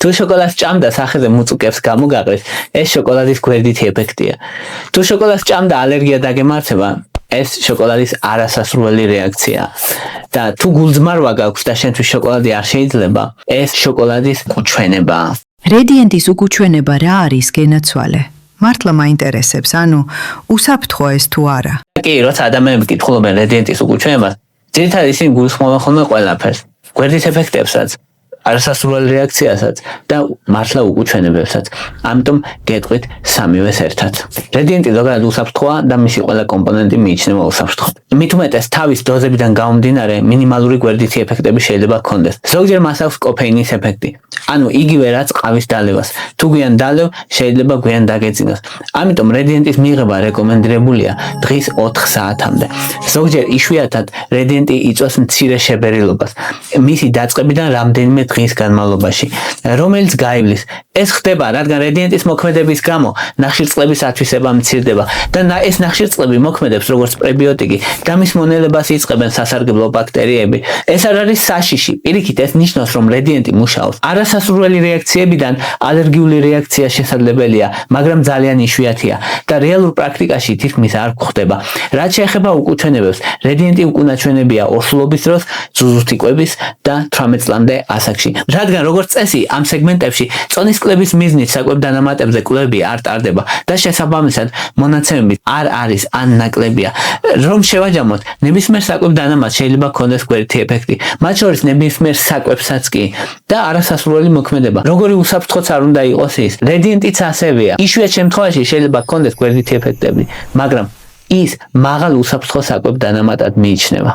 თუ შოკოლადს ჭამდა სახეზე მუწუკებს გამოგაყრეს, ეს შოკოლადის გვერდითი ეფექტია. თუ შოკოლადს ჭამდა ალერგია დაგემართება, ეს შოკოლადის არასასურველი რეაქციაა. და თუ გულძმარვა გაქვს და შენთვის შოკოლადი არ შეიძლება, ეს შოკოლადის უკუჩვენებაა. რედიენტის უკუჩვენება რა არის გენაცვალე? მართლა მაინტერესებს, ანუ უსაფრთხოა ეს თუ არა? კი, როცა ადამიანები კითხულობენ რედიენტის უკუჩვენებას, ძირითადად ისინი გულისხმობენ ხოლმე ყველაფერს, გვერდით ეფექტებსაც, არასასურველ რეაქციასაც და მართლა უკუჩვენებებსაც. ამიტომ გეტყვით სამივეს ერთად. რედიენტი ზოგადად უსაფრთხოა და მისი ყველა კომპონენტი მიიჩნევა უსაფრთხოდ. მით უმეტეს თავის დოზებიდან გამომდინარე მინიმალური გვერდითი ეფექტები შეიძლება ჰქონდეს. ზოგჯერ მას აქვს კოფეინის ეფექტი. ანუ იგივე რაც ყავის დალევას. თუ გვიან დალევ, შეიძლება გვიან დაგეწინოს. ამიტომ რედიენტის მიღება რეკომენდებულია დღის 4 საათამდე. ზოგჯერ იშვიათად რედიენტი იწვევს მცირე შებერილობას. მისი დაწყებიდან რამდენიმე დღის განმავლობაში, რომელიც გაივლის. ეს ხდება, რადგან რედიენტის მოქმედების გამო ნახშირწყლების ათვისება მცირდება და ეს ნახშირწყლები მოქმედებს როგორც პრებიოტიკი და მის მონელებას იწყებენ სასარგებლო ბაქტერიები. ეს არ არის საშიში, პირიქით ეს ნიშნავს, რომ რედიენტი მუშაობს. არასასურველი რეაქციებიდან ალერგიული რეაქცია შესაძლებელია, მაგრამ ძალიან იშვიათია და რეალურ პრაქტიკაში თითქმის არ გვხდება. რაც შეეხება უკუჩვენებებს, რედიენტი უკუნაჩვენებია ორსულობის დროს, ზუზუთი კვების და 18 წლამდე ასაკში. რადგან როგორც წესი, ამ სეგმენტებში წონის კლების მიზნით საკვებ დანამატებზე კვლევები არ ტარდება და შესაბამისად მონაცემები არ არის ან ნაკლებია. რომ შევაჯამოთ, ნებისმიერ საკვებ დანამატს შეიძლება ჰქონდეს გვერდითი ეფექტი, მათ შორის ნებისმიერ საკვებსაც კი და არასასურველი მოქმედება. როგორი უსაფრთხოც არ უნდა იყოს ის, რედიენტიც ასევეა. იშვიათ შემთხვევაში შეიძლება ჰქონდეს გვერდითი ეფექტები, მაგრამ ის მაღალ უსაფრთხო საკვებ დანამატად მიიჩნევა.